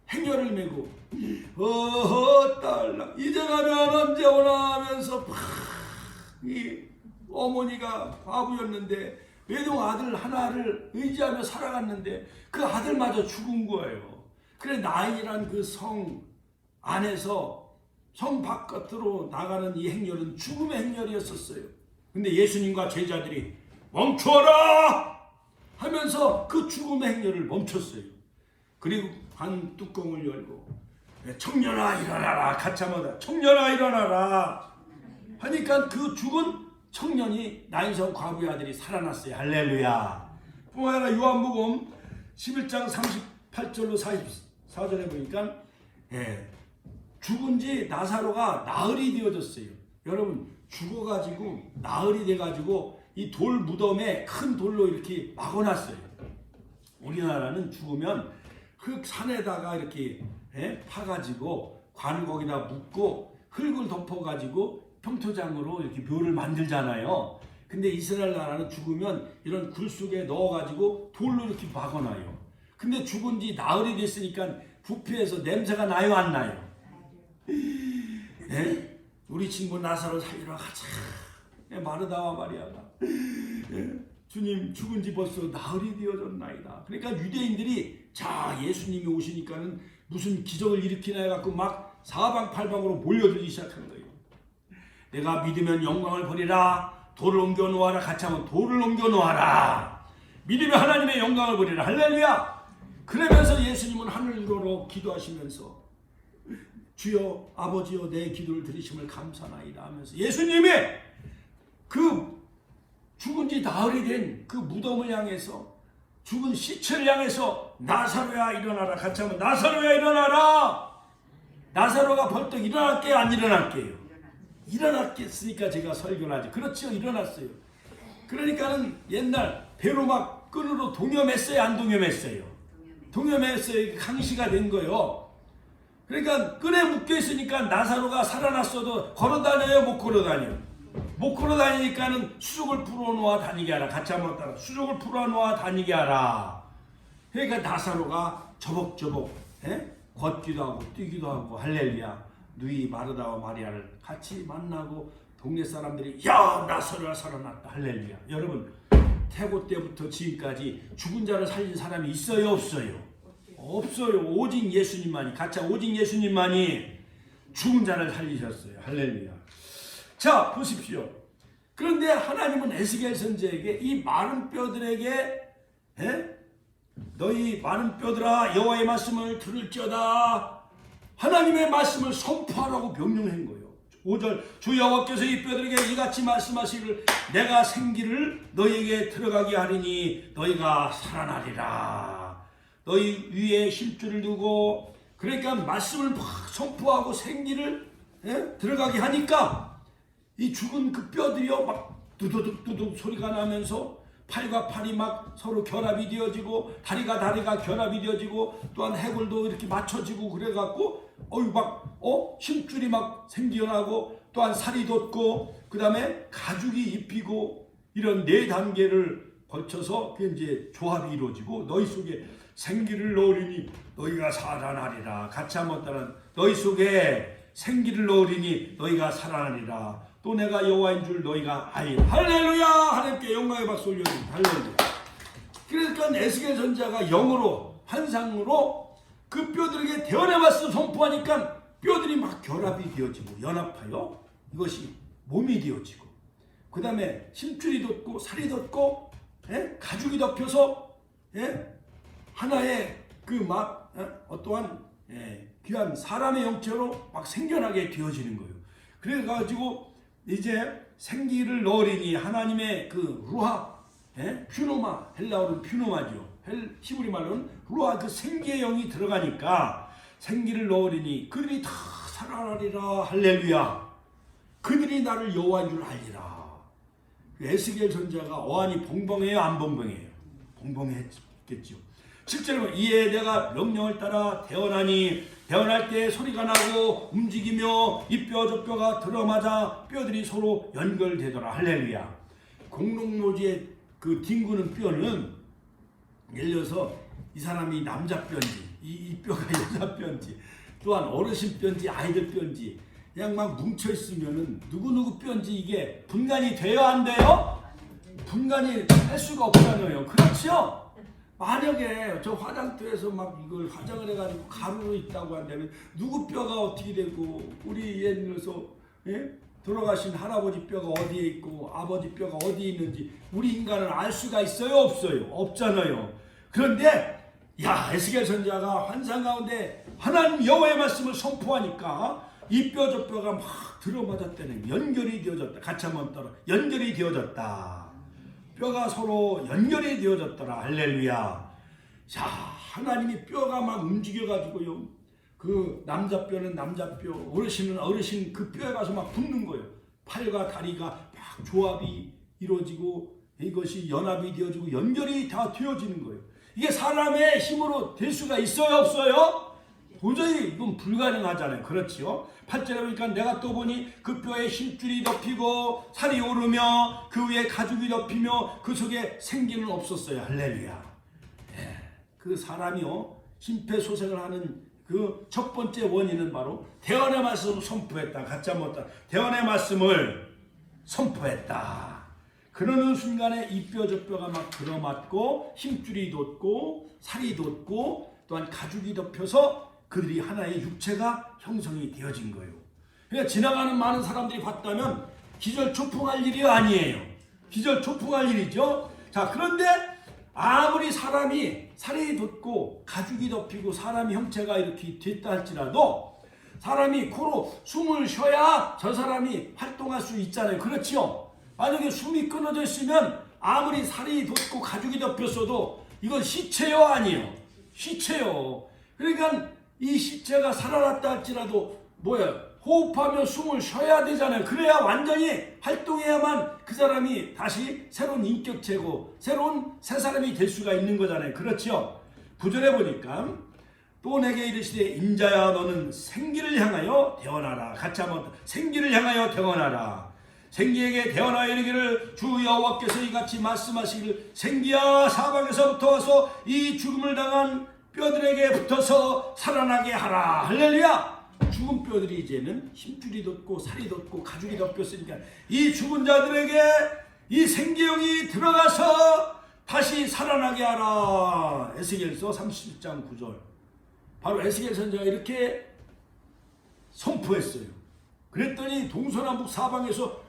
행렬을 메고 딸라 이제 가면 언제 오나 하면서 이 어머니가 과부였는데 외동 아들 하나를 의지하며 살아갔는데 그 아들마저 죽은 거예요. 그래 나인이란 그 성 안에서 성 바깥으로 나가는 이 행렬은 죽음의 행렬이었었어요. 근데 예수님과 제자들이 멈춰라 하면서 그 죽음의 행렬을 멈췄어요. 그리고 관 뚜껑을 열고 청년아 일어나라. 같이 한번 청년아 일어나라 하니까 그 죽은 청년이 나인성 과부의 아들이 살아났어요. 할렐루야. 뿐만 아니라 요한복음 11장 38절로 44절에 보니까 죽은 지 나사로가 나흘이 되어졌어요. 여러분 죽어가지고 나흘이 돼가지고 이 돌 무덤에 큰 돌로 이렇게 막아놨어요. 우리나라는 죽으면 흙 산에다가 이렇게 파가지고 관을 거기다 묻고 흙을 덮어가지고 평토장으로 이렇게 묘를 만들잖아요. 근데 이스라엘 나라는 죽으면 이런 굴 속에 넣어가지고 돌로 이렇게 막아놔요. 근데 죽은 지 나흘이 됐으니까 부패해서 냄새가 나요 안 나요? 우리 친구 나사로 살리러 가자. 마르다와 마리아가 주님 죽은 지 벌써 나흘이 되어졌나이다. 그러니까 유대인들이 자 예수님이 오시니까는 무슨 기적을 일으키나 해갖고 막 사방팔방으로 몰려들기 시작한 거예요. 내가 믿으면 영광을 버리라. 돌을 옮겨 놓아라. 같이 하면 돌을 옮겨 놓아라. 믿으면 하나님의 영광을 버리라. 할렐루야. 그러면서 예수님은 하늘으로 기도하시면서 주여 아버지여 내 기도를 들으심을 감사나이다 하면서 예수님의 그 죽은 지 나흘이 된 그 무덤을 향해서, 죽은 시체를 향해서 나사로야 일어나라. 같이 한번 나사로야 일어나라. 나사로가 벌떡 일어날게요, 안 일어날게요? 일어났겠으니까 제가 설교를 하지. 그렇죠, 일어났어요. 그러니까는 옛날 배로 막 끈으로 동여맸어요, 안 동여맸어요? 동여맸어요. 강시가 된 거예요. 그러니까 끈에 묶여있으니까 나사로가 살아났어도 걸어다녀요, 못 걸어다녀요? 못 걸어다니니까는 수족을 풀어놓아 다니게 하라. 같이 한번 따라. 수족을 풀어놓아 다니게 하라. 그러니까 나사로가 저벅저벅 걷기도 하고 뛰기도 하고, 할렐루야. 누이 마르다와 마리아를 같이 만나고 동네 사람들이 야, 나사로가 살아났다, 할렐루야. 여러분, 태고 때부터 지금까지 죽은 자를 살린 사람이 있어요, 없어요? 없어요. 오직 예수님만이, 같이 오직 예수님만이 죽은 자를 살리셨어요, 할렐루야. 자, 보십시오. 그런데 하나님은 에스겔 선지자에게 이 마른 뼈들에게 너희 마른 뼈들아 여호와의 말씀을 들을지어다, 하나님의 말씀을 선포하라고 명령한 거예요. 5절, 주 여호와께서 이 뼈들에게 이같이 말씀하시기를 내가 생기를 너희에게 들어가게 하리니 너희가 살아나리라. 너희 위에 힘줄을 두고, 그러니까 말씀을 막 선포하고 생기를 들어가게 하니까 이 죽은 그 뼈들이요 막 두두둑 소리가 나면서 팔과 팔이 막 서로 결합이 되어지고, 다리가 결합이 되어지고, 또한 해골도 이렇게 맞춰지고, 그래갖고 힘줄이 막 생겨나고, 또한 살이 돋고, 그 다음에 가죽이 입히고, 이런 4단계를 거쳐서 그 이제 조합이 이루어지고, 너희 속에 생기를 넣으리니 너희가 살아나리라. 같이 한번 따라. 너희 속에 생기를 넣으리니 너희가 살아나리라. 또 내가 여호와인 줄 너희가 알리라. 할렐루야. 하나님께 영광의 박수 올려드립니다. 할렐루야. 그러니까 에스겔 선지자가 영으로, 환상으로 그 뼈들에게 대언의 말씀 선포하니까 뼈들이 막 결합이 되어지고 연합하여 이것이 몸이 되어지고, 그 다음에 힘줄이 돋고 살이 돋고 가죽이 덮여서 하나의 그 막 어떠한 귀한 사람의 형체로 막 생겨나게 되어지는 거예요. 그래가지고 이제 생기를 넣으리니 하나님의 그 루하, 퓨노마, 헬라어는 퓨노마죠. 히브리 말로는 루하, 그 생기의 영이 들어가니까 생기를 넣으리니 그들이 다 살아나리라. 할렐루야. 그들이 나를 여호와인 줄 알리라. 에스겔 선지자가 어안이 봉봉해요, 안 봉봉해요? 봉봉했겠죠. 실제로 이에 내가 명령을 따라 대언하니 대언할 때 소리가 나고 움직이며 이 뼈 저 뼈가 들어맞아 뼈들이 서로 연결되더라. 할렐루야. 공룡노지에 그 뒹구는 뼈는 예를 들어서 이 사람이 남자 뼈인지 이 뼈가 여자 뼈인지, 또한 어르신 뼈인지 아이들 뼈인지 그냥 막 뭉쳐 있으면은 누구 뼈인지 이게 분간이 돼요, 안 돼요? 분간이 할 수가 없잖아요. 그렇죠? 만약에 저 화장터에서 막 이걸 화장을 해가지고 가루로 있다고 한다면 누구 뼈가 어떻게 되고, 우리 예를 들어서 돌아가신 할아버지 뼈가 어디에 있고 아버지 뼈가 어디에 있는지 우리 인간은 알 수가 있어요, 없어요? 없잖아요. 그런데 에스겔 선지자가 환상 가운데 하나님 여호와의 말씀을 선포하니까 이 뼈 저 뼈가 막 들어맞았다는, 연결이 되어졌다. 같이 한번 따라. 연결이 되어졌다. 뼈가 서로 연결이 되어졌더라. 할렐루야. 자, 하나님이 뼈가 막 움직여가지고요, 그 남자 뼈는 남자 뼈, 어르신은 어르신 그 뼈에 가서 막 붙는 거예요. 팔과 다리가 막 조합이 이루어지고 이것이 연합이 되어지고 연결이 다 되어지는 거예요. 이게 사람의 힘으로 될 수가 있어요, 없어요? 도저히 이건 불가능하잖아요. 그렇지요? 8절에 보니까 내가 또 보니 그 뼈에 힘줄이 덮이고 살이 오르며 그 위에 가죽이 덮이며 그 속에 생기는 없었어요. 할렐루야. 그 사람이요 심폐소생을 하는 그 첫 번째 원인은 바로 대언의 말씀을 선포했다. 같이 한번 따라. 대언의 말씀을 선포했다. 그러는 순간에 이 뼈 저 뼈가 막 들어맞고 힘줄이 돋고 살이 돋고 또한 가죽이 덮여서 그들이 하나의 육체가 형성이 되어진 거예요. 그러니까 지나가는 많은 사람들이 봤다면 기절초풍할 일이 아니에요. 기절초풍할 일이죠. 자, 그런데 아무리 사람이 살이 돋고 가죽이 덮이고 사람 형체가 이렇게 됐다 할지라도 사람이 코로 숨을 쉬어야 저 사람이 활동할 수 있잖아요. 그렇죠? 만약에 숨이 끊어져 있으면 아무리 살이 돋고 가죽이 덮였어도 이건 시체요 아니에요? 시체요. 그러니까 이 시체가 살아났다 할지라도 호흡하며 숨을 쉬어야 되잖아요. 그래야 완전히 활동해야만 그 사람이 다시 새로운 인격체고 새로운 새 사람이 될 수가 있는 거잖아요. 그렇죠? 9절에 보니까 또 내게 이르시되 인자야 너는 생기를 향하여 대언하라. 같이 한번 생기를 향하여 대언하라. 생기에게 대언하여 이르기를 주 여호와께서 이같이 말씀하시기를 생기야 사방에서부터 와서 이 죽음을 당한 뼈들에게 붙어서 살아나게 하라. 할렐루야. 죽은 뼈들이 이제는 힘줄이 돋고 살이 돋고 가죽이 덮였으니까 이 죽은 자들에게 이 생기영이 들어가서 다시 살아나게 하라. 에스겔서 30장 9절. 바로 에스겔 선지자가 이렇게 선포했어요. 그랬더니 동서남북 사방에서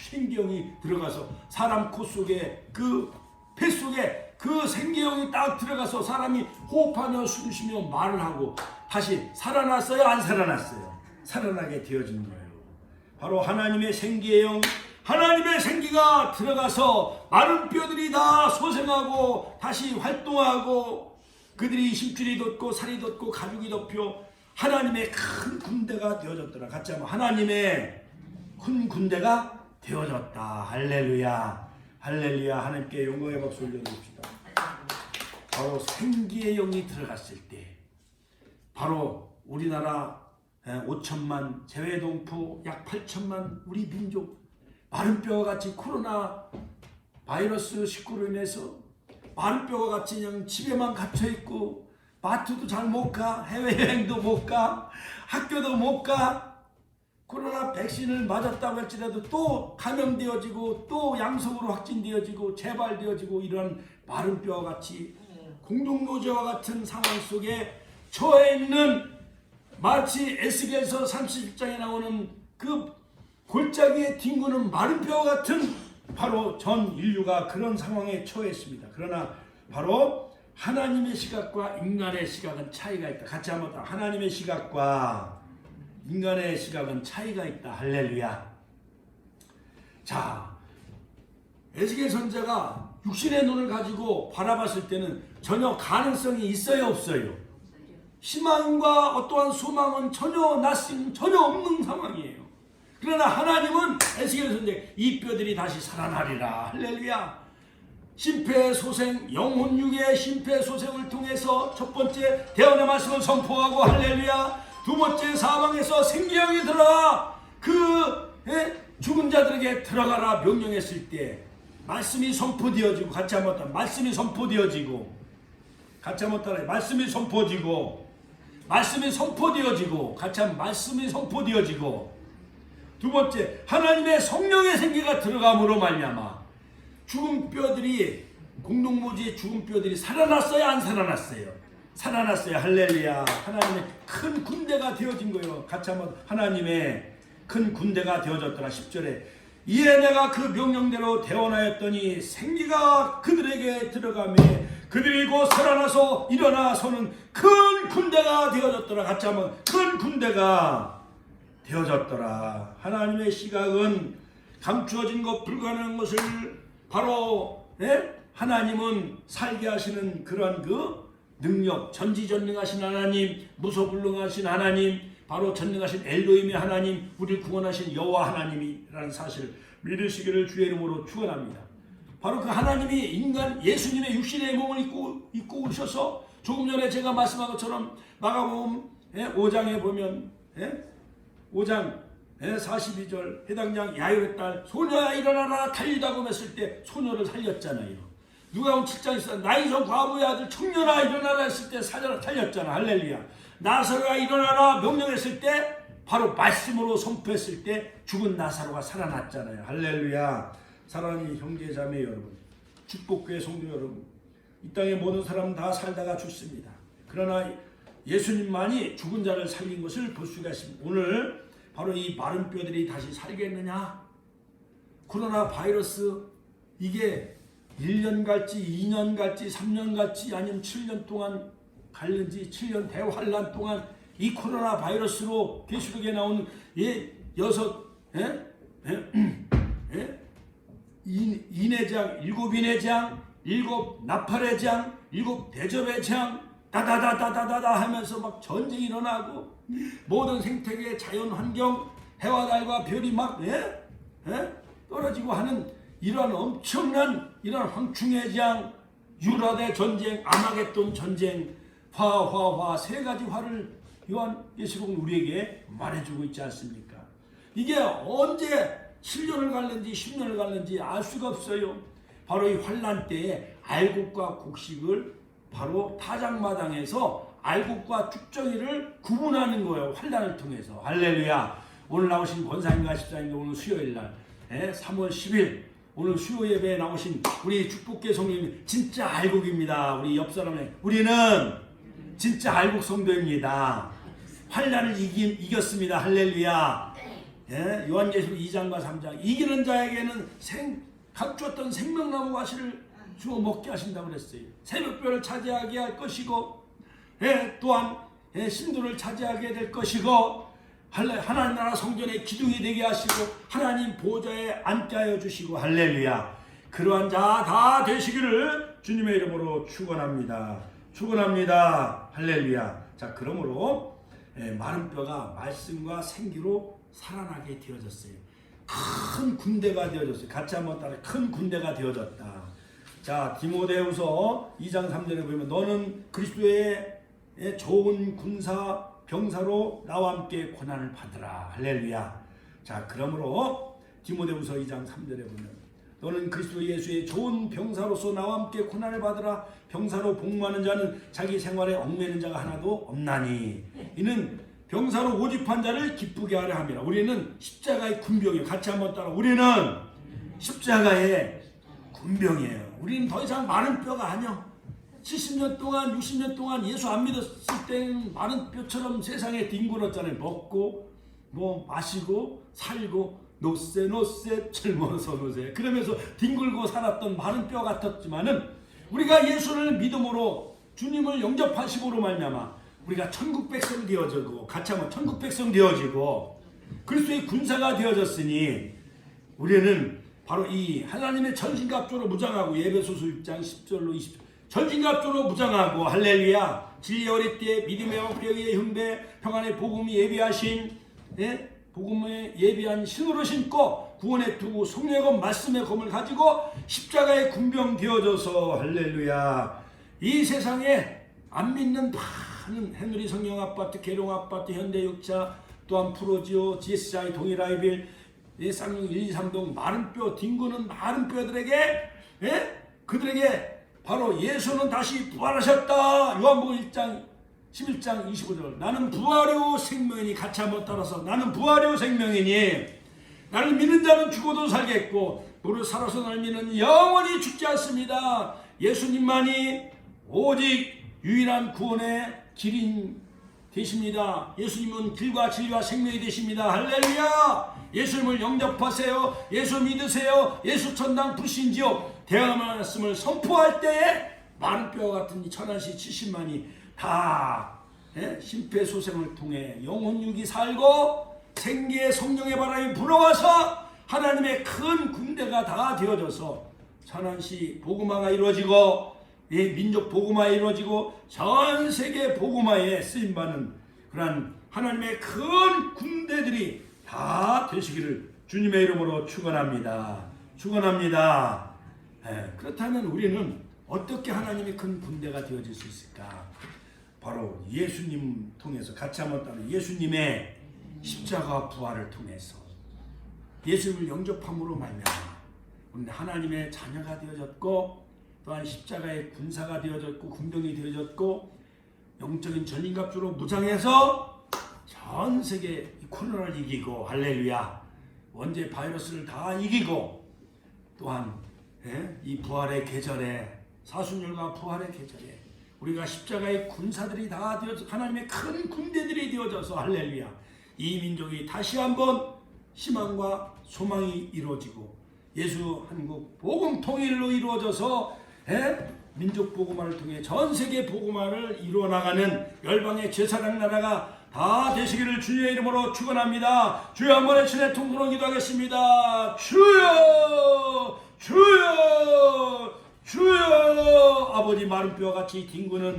생기영이 들어가서 사람 코 속에 그 폐 속에 그 생기영이 딱 들어가서 사람이 호흡하며 숨쉬며 말을 하고 다시 살아났어요? 안 살아났어요? 살아나게 되어진 거예요. 바로 하나님의 생기의 영, 하나님의 생기가 들어가서 마른 뼈들이 다 소생하고 다시 활동하고 그들이 힘줄이 돋고 살이 돋고 가죽이 덮여 하나님의 큰 군대가 되어졌더라. 같이 한번 하나님의 큰 군대가 되어졌다. 할렐루야. 할렐루야. 하나님께 영광의 박수 올려드립시다. 바로 생기의 영이 들어갔을 때 바로 우리나라 5천만 재외동포 약 8천만 우리 민족 마른 뼈와 같이 코로나 바이러스 19로 인해서 마른 뼈와 같이 그냥 집에만 갇혀있고 마트도 잘 못 가, 해외여행도 못 가, 학교도 못 가, 코로나 백신을 맞았다고 할지라도 또 감염되어지고 또 양성으로 확진되어지고 재발되어지고 이런 마른 뼈와 같이 공동노제와 같은 상황 속에 처해 있는 마치 에스겔서 30장에 나오는 그 골짜기에 뒹구는 마른 뼈와 같은 바로 전 인류가 그런 상황에 처했습니다. 그러나 바로 하나님의 시각과 인간의 시각은 차이가 있다. 같이 한번 더. 하나님의 시각과 인간의 시각은 차이가 있다. 할렐루야. 자, 에스겔 선지자가 육신의 눈을 가지고 바라봤을 때는 전혀 가능성이 있어요, 없어요? 희망과 어떠한 소망은 전혀 없는 상황이에요. 그러나 하나님은 에스겔 선지자 이 뼈들이 다시 살아나리라. 할렐루야. 심폐소생, 영혼육의 심폐소생을 통해서 첫 번째 대언의 말씀을 선포하고 할렐루야. 두 번째 사방에서 생기영이 들어가 죽은 자들에게 들어가라 명령했을 때 말씀이 선포되어지고 같이 한번 따라 말씀이 선포되어지고 같이 한번 따라 말씀이 선포되어지고 말씀이 선포되어지고 같이 한번 말씀이 선포되어지고 두 번째 하나님의 성령의 생기가 들어감으로 말미암아 죽은 뼈들이 공동묘지의 죽은 뼈들이 살아났어요? 안 살아났어요? 살아났어요. 할렐루야. 하나님의 큰 군대가 되어진 거예요. 같이 한번 하나님의 큰 군대가 되어졌더라. 10절에 이에 내가 그 명령대로 대언하였더니 생기가 그들에게 들어가며 그들이 곧 살아나서 일어나 서는 큰 군대가 되어졌더라. 같이 한번 큰 군대가 되어졌더라. 하나님의 시각은 감추어진 것 불가능한 것을 바로 하나님은 살게 하시는 그런 그 능력, 전지전능하신 하나님, 무소불능하신 하나님, 바로 전능하신 엘로힘의 하나님, 우리를 구원하신 여호와 하나님이라는 사실을 믿으시기를 주의 이름으로 축원합니다. 바로 그 하나님이 인간 예수님의 육신의 몸을 입고 오셔서 조금 전에 제가 말씀한 것처럼 마가복음 5장에 보면 5장 42절 해당장 야이로의 딸 소녀야 일어나라 달리다고 했을 때 소녀를 살렸잖아요. 누가복음 7장에서 나이서 과부의 아들 청년아 일어나라 했을 때 살렸잖아. 할렐루야. 나사로가 일어나라 명령했을 때 바로 말씀으로 선포했을 때 죽은 나사로가 살아났잖아요. 할렐루야. 사랑하는 형제 자매 여러분, 축복교회 성도 여러분, 이 땅의 모든 사람 다 살다가 죽습니다. 그러나 예수님만이 죽은 자를 살린 것을 볼 수가 있습니다. 오늘 바로 이 마른 뼈들이 다시 살겠느냐? 코로나 바이러스 이게 1년 갈지 2년 갈지 3년 갈지 아니면 7년 동안 갈는지 7년 대환란 동안 이 코로나 바이러스로 계시록에 나온 예? 인해장, 7인해장, 7나팔의장, 7대접의장, 다다다다다다다 하면서 막 전쟁이 일어나고 모든 생태계, 자연 환경, 해와 달과 별이 막 떨어지고 하는 이러한 엄청난 이러한 황충의 장, 유라대 전쟁, 아마겟돈 전쟁, 화 세 가지 화를 요한 예수님은 우리에게 말해주고 있지 않습니까? 이게 언제 7년을 갈는지 10년을 갈는지 알 수가 없어요. 바로 이 환란 때에 알곡과 곡식을 바로 타작마당에서 알곡과 쭉정이를 구분하는 거예요. 환란을 통해서. 할렐루야. 오늘 나오신 권사님과 집사님도 오늘 수요일날 3월 10일 오늘 수요 예배에 나오신 우리 축복계 성도님 진짜 알곡입니다. 우리 옆 사람에 우리는 진짜 알곡 성도입니다. 환란을 이겼습니다. 할렐루야. 요한계시록 2장과 3장 이기는 자에게는 각주었던 생명나무 가시를 주어 먹게 하신다고 그랬어요. 새벽별을 차지하게 할 것이고 또한 신도를 차지하게 될 것이고 하나님 나라 성전의 기둥이 되게 하시고 하나님 보좌에 앉게 하여 주시고 할렐루야. 그러한 자 다 되시기를 주님의 이름으로 축원합니다. 축원합니다. 할렐루야. 자, 그러므로 마른 뼈가 말씀과 생기로 살아나게 되어졌어요. 큰 군대가 되어졌어요. 같이 한번 따라 큰 군대가 되어졌다. 자, 디모데후서 2장 3절에 보면 너는 그리스도의 좋은 군사 병사로 나와 함께 고난을 받으라. 할렐루야. 자, 그러므로 디모데후서 2장 3절에 보면 너는 그리스도 예수의 좋은 병사로서 나와 함께 고난을 받으라. 병사로 복무하는 자는 자기 생활에 얽매는 자가 하나도 없나니 이는 병사로 모집한 자를 기쁘게 하려 함이라. 우리는 십자가의 군병이에요. 같이 한번 따라. 우리는 십자가의 군병이에요. 우리는 더 이상 마른 뼈가 아니야. 70년 동안 60년 동안 예수 안 믿었을 때는 마른 뼈처럼 세상에 뒹굴었잖아요. 먹고 마시고 살고 노세 젊어서 노세 그러면서 뒹굴고 살았던 마른 뼈 같았지만은 우리가 예수를 믿음으로 주님을 영접하심으로 말미암아 우리가 천국 백성 되어지고 같이 한번 천국 백성 되어지고 그리스도의 군사가 되어졌으니 우리는 바로 이 하나님의 전신갑주로 무장하고 예배소서 6장 10절로 20절 전신갑주로 무장하고 할렐루야. 진리의 어릿대 믿음의 왕벽의 흉배 평안의 복음이 예비하신 복음에 예비한 신으로 신고 구원의 투구 성령의 검 말씀의 검을 가지고 십자가의 군병 되어져서 할렐루야. 이 세상에 안 믿는 많은 해누리 성령 아파트, 계룡 아파트, 현대육차, 또한 프로지오, GSI, 동일아이빌, 쌍용 1, 2, 3동 마른 뼈 뒹구는 마른 뼈들에게 그들에게 바로 예수는 다시 부활하셨다. 요한복음 1장 11장 25절 나는 부활이요 생명이니 같이 한번 따라서 나는 부활이요 생명이니 나를 믿는 자는 죽어도 살겠고 너를 살아서 날 믿는 영원히 죽지 않습니다. 예수님만이 오직 유일한 구원의 길인 되십니다. 예수님은 길과 진리와 생명이 되십니다. 할렐루야. 예수님을 영접하세요. 예수 믿으세요. 예수 천당 불신지옥 대화 말씀을 선포할 때에 마른 뼈 같은 이 천안시 70만이 다 심폐소생을 통해 영혼육이 살고 생기의 성령의 바람이 불어와서 하나님의 큰 군대가 다 되어져서 천안시 복음화가 이루어지고 민족 복음화가 이루어지고 전 세계 복음화에 쓰임받는 그러한 하나님의 큰 군대들이 다 되시기를 주님의 이름으로 축원합니다. 축원합니다. 그렇다면 우리는 어떻게 하나님의 큰 군대가 되어질 수 있을까? 바로 예수님 통해서 같이 한번 따라 예수님의 십자가 부활을 통해서 예수님을 영접함으로 말미암아 우리는 하나님의 자녀가 되어졌고 또한 십자가의 군사가 되어졌고 군병이 되어졌고 영적인 전인갑주로 무장해서 전 세계 코로나를 이기고 할렐루야 원죄 바이러스를 다 이기고 또한 이 부활의 계절에 사순절과 부활의 계절에 우리가 십자가의 군사들이 다 되어서 하나님의 큰 군대들이 되어져서 할렐루야 이 민족이 다시 한번 희망과 소망이 이루어지고 예수 한국 복음 통일로 이루어져서 민족 복음화를 통해 전 세계 복음화를 이루어 나가는 열방의 제사장 나라가 다 되시기를 주님의 이름으로 축원합니다. 주여 한 번의 신의 통으로 기도하겠습니다. 주여 주여 주여. 아버지, 마른 뼈와 같이 뒹구는